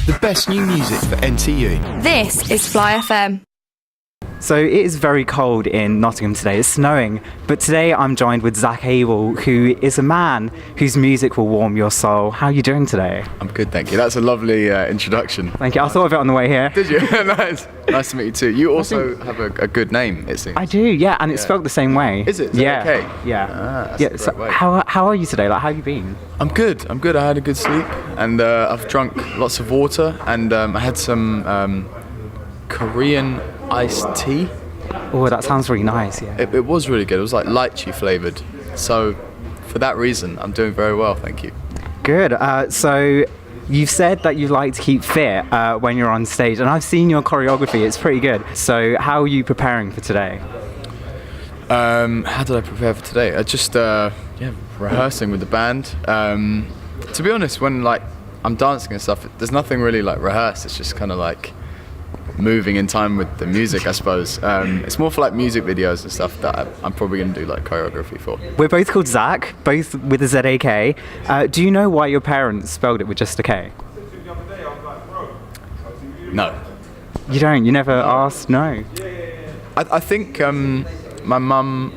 The best new music for NTU. This is Fly FM. So it is very cold in Nottingham today, it's snowing, but today I'm joined with Zak Abel, who is a man whose music will warm your soul. How are you doing today? I'm good, thank you. That's a lovely introduction. Thank you, I thought of it on the way here. Did you? Nice. Nice to meet you too. You also have a good name, it seems. I do, yeah, and it's spelled the same way. Is it? Yeah. Okay. Yeah. That's So how are you today? Like, how have you been? I'm good. I had a good sleep and I've drunk lots of water and I had some Korean iced tea. Oh, that sounds really nice, yeah. It was really good. It was like lychee flavoured. So for that reason, I'm doing very well, thank you. Good. So you've said that you like to keep fit when you're on stage, and I've seen your choreography. It's pretty good. So how are you preparing for today? How did I prepare for today? I just rehearsing with the band. To be honest, when like I'm dancing and stuff, there's nothing really like rehearsed. It's just kind of like moving in time with the music, I suppose. It's more for like music videos and stuff that I'm probably going to do like choreography for. We're both called Zak, both with a Z-A-K. Do you know why your parents spelled it with just a K? No. You don't? You never asked? No. I think my mum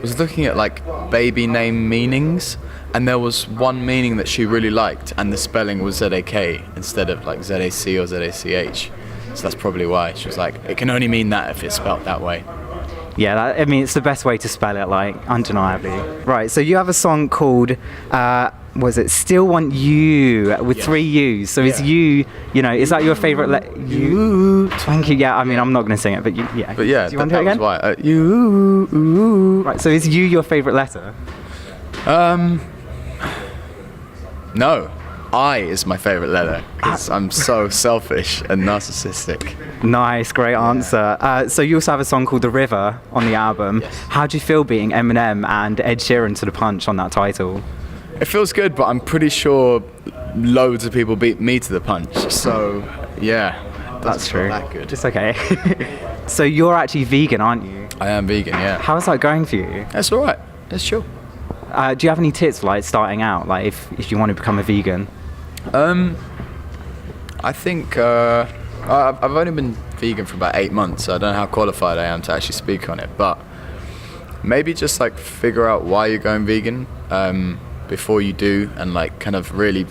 was looking at like baby name meanings, and there was one meaning that she really liked, and the spelling was Z-A-K instead of like Z-A-C or Z-A-C-H. So that's probably why. She was like, it can only mean that if it's spelt that way. Yeah, I mean, it's the best way to spell it, like, undeniably. Right, so you have a song called, was it Still Want You, with 3 U's. So is you know, is that your favourite you? Thank you, yeah, I mean, I'm not going to sing it, but yeah. But yeah, do you want to do it again? Why. You. Right, so is you your favourite letter? No. I is my favourite letter because I'm so selfish and narcissistic. Nice, great answer. So you also have a song called The River on the album. Yes. How do you feel being Eminem and Ed Sheeran to the punch on that title? It feels good, but I'm pretty sure loads of people beat me to the punch. So yeah, That's true. That good. It's okay. So you're actually vegan, aren't you? I am vegan, yeah. How's that going for you? That's all right. It's chill. Do you have any tips for like starting out, like if you want to become a vegan? I think I've only been vegan for about 8 months, so I don't know how qualified I am to actually speak on it. But maybe just like figure out why you're going vegan before you do, and like kind of really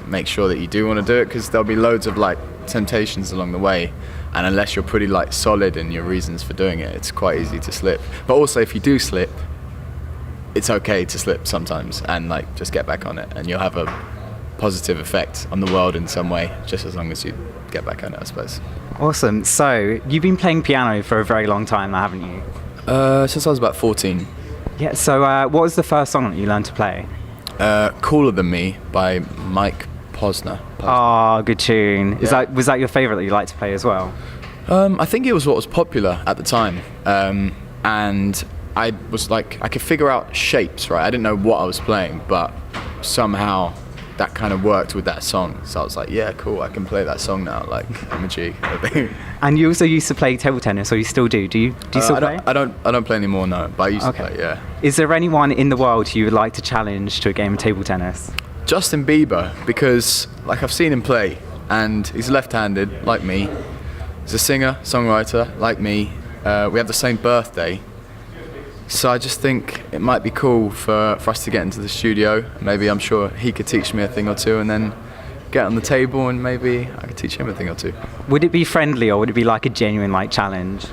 make sure that you do want to do it, because there'll be loads of like temptations along the way, and unless you're pretty like solid in your reasons for doing it, it's quite easy to slip. But also, if you do slip, it's okay to slip sometimes, and like just get back on it, and you'll have a positive effect on the world in some way, just as long as you get back on it, I suppose. Awesome. So you've been playing piano for a very long time now, haven't you? Since I was about 14. Yeah. So what was the first song that you learned to play? Cooler Than Me by Mike Posner. Oh, good tune. Yeah. Was that your favourite that you like to play as well? I think it was what was popular at the time, and I was like, I could figure out shapes, right? I didn't know what I was playing, but somehow that kind of worked with that song. So I was like, yeah, cool, I can play that song now. Like, I'm a G. And you also used to play table tennis, or you still do? Do you still play? I don't play anymore, no. But I used to play, yeah. Is there anyone in the world you would like to challenge to a game of table tennis? Justin Bieber, because like I've seen him play, and he's left-handed like me. He's a singer, songwriter like me. We have the same birthday. So I just think it might be cool for us to get into the studio. Maybe I'm sure he could teach me a thing or two, and then get on the table and maybe I could teach him a thing or two. Would it be friendly, or would it be like a genuine like challenge?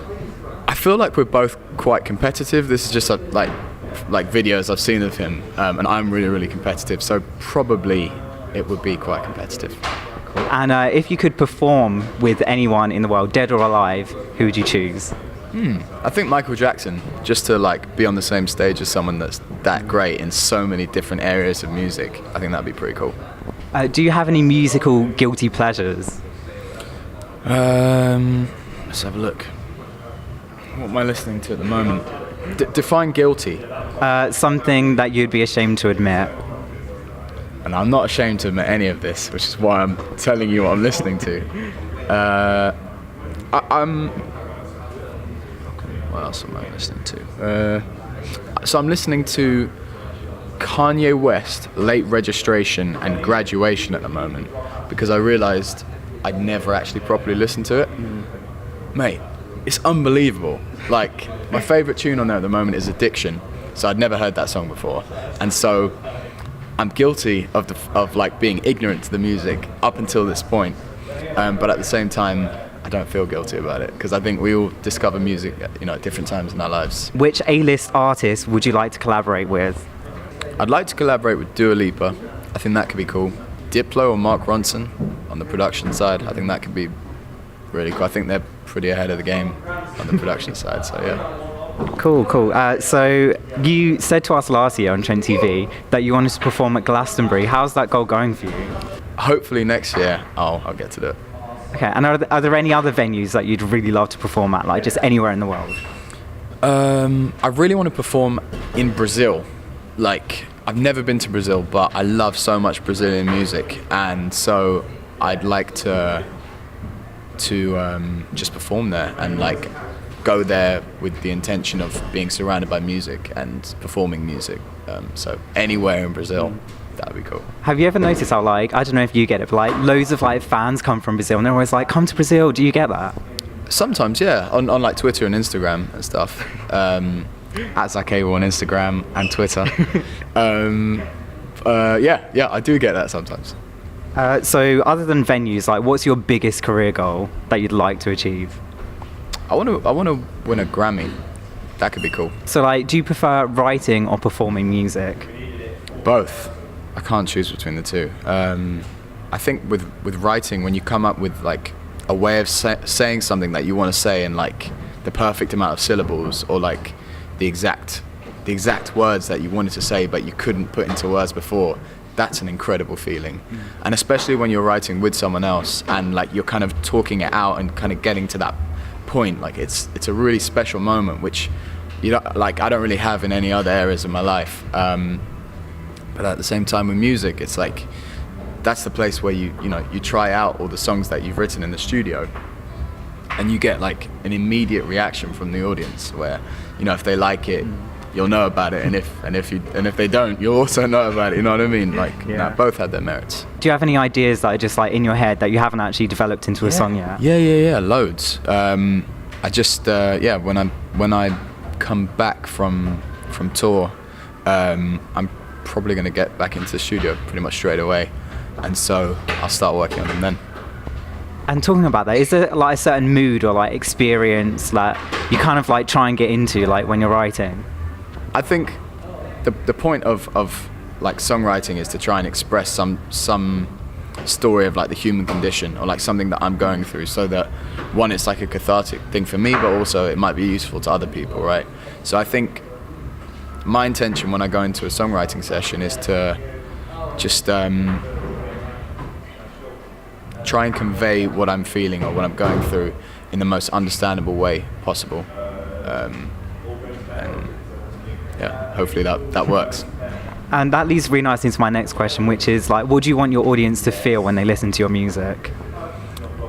I feel like we're both quite competitive. This is just like videos I've seen of him, and I'm really, really competitive. So probably it would be quite competitive. Cool. And if you could perform with anyone in the world, dead or alive, who would you choose? I think Michael Jackson, just to like be on the same stage as someone that's that great in so many different areas of music. I think that'd be pretty cool. Do you have any musical guilty pleasures? Let's have a look. What am I listening to at the moment? Define guilty. Something that you'd be ashamed to admit. And I'm not ashamed to admit any of this, which is why I'm telling you what I'm listening to. What else am I listening to? So I'm listening to Kanye West, Late Registration and Graduation at the moment, because I realised I'd never actually properly listened to it. Mate, it's unbelievable. Like, my favourite tune on there at the moment is Addiction, so I'd never heard that song before, and so I'm guilty of like being ignorant to the music up until this point, but at the same time I don't feel guilty about it, because I think we all discover music, at different times in our lives. Which A-list artist would you like to collaborate with? I'd like to collaborate with Dua Lipa. I think that could be cool. Diplo or Mark Ronson on the production side. I think that could be really cool. I think they're pretty ahead of the game on the production side, so yeah. Cool. So you said to us last year on Trent TV that you wanted to perform at Glastonbury. How's that goal going for you? Hopefully next year I'll get to do it. Okay, and are there any other venues that you'd really love to perform at, like just anywhere in the world? I really want to perform in Brazil. Like, I've never been to Brazil, but I love so much Brazilian music, and so I'd like to just perform there and like go there with the intention of being surrounded by music and performing music. So anywhere in Brazil, that would be cool. Have you ever noticed how, like, I don't know if you get it, but like loads of like fans come from Brazil and they're always like, come to Brazil, do you get that? Sometimes, yeah, on like Twitter and Instagram and stuff. At Zak Abel on Instagram and Twitter. Yeah, I do get that sometimes. So other than venues, like, what's your biggest career goal that you'd like to achieve? I want to win a Grammy. That could be cool. So like, do you prefer writing or performing music? Both. I can't choose between the two. I think with writing, when you come up with like a way of saying something that you want to say in like the perfect amount of syllables, or like the exact words that you wanted to say but you couldn't put into words before, that's an incredible feeling. And especially when you're writing with someone else and like you're kind of talking it out and kind of getting to that point, like it's a really special moment, which I don't really have in any other areas of my life. But at the same time with music, it's like that's the place where you try out all the songs that you've written in the studio, and you get like an immediate reaction from the audience where, if they like it, you'll know about it, and if they don't, you'll also know about it. You know what I mean? Like, Yeah. both had their merits. Do you have any ideas that are just like in your head that you haven't actually developed into a song yet? Yeah, loads. I just when I come back from tour, I'm probably going to get back into the studio pretty much straight away, and so I'll start working on them then. And talking about that, is there like a certain mood or like experience that you kind of like try and get into, like when you're writing? I think the point of like songwriting is to try and express some story of like the human condition, or like something that I'm going through, so that one, it's like a cathartic thing for me, but also it might be useful to other people, right? So I think my intention when I go into a songwriting session is to just try and convey what I'm feeling or what I'm going through in the most understandable way possible, and yeah, hopefully that works. And that leads really nicely into my next question, which is like, what do you want your audience to feel when they listen to your music?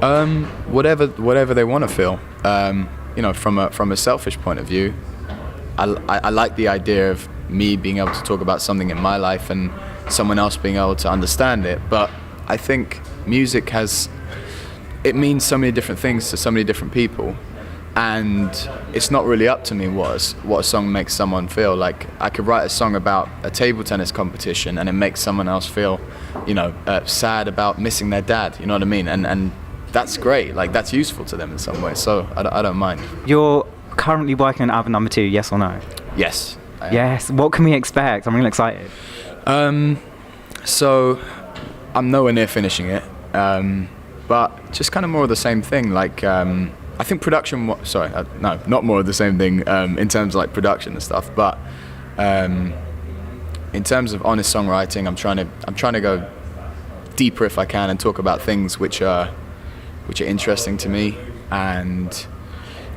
Whatever they want to feel. From a selfish point of view, I like the idea of me being able to talk about something in my life and someone else being able to understand it. But I think music it means so many different things to so many different people, and it's not really up to me what a song makes someone feel. Like, I could write a song about a table tennis competition and it makes someone else feel, sad about missing their dad. You know what I mean? And that's great. Like, that's useful to them in some way. So I don't mind. You're currently working on album number 2, yes or no? Yes. Yes. What can we expect? I'm really excited. So I'm nowhere near finishing it, but just kind of more of the same thing. Like, I think production. No, not more of the same thing in terms of like production and stuff. But in terms of honest songwriting, I'm trying to go deeper if I can and talk about things which are interesting to me, and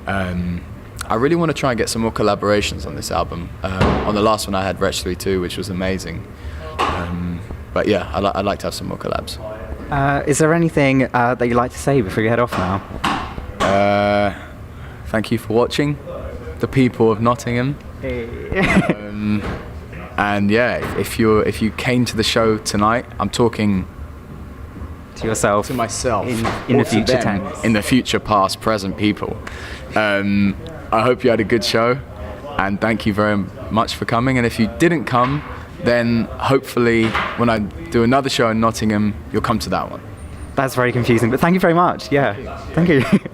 I really want to try and get some more collaborations on this album. On the last one I had Wretch 3-2, which was amazing. But yeah, I'd like to have some more collabs. Is there anything that you'd like to say before you head off now? Thank you for watching, the people of Nottingham. And yeah, if you came to the show tonight, I'm talking to yourself. To myself. In or the to future them, tense. in the future, past, present people. I hope you had a good show, and thank you very much for coming. And if you didn't come, then hopefully when I do another show in Nottingham, you'll come to that one. That's very confusing, but thank you very much. Yeah, thank you.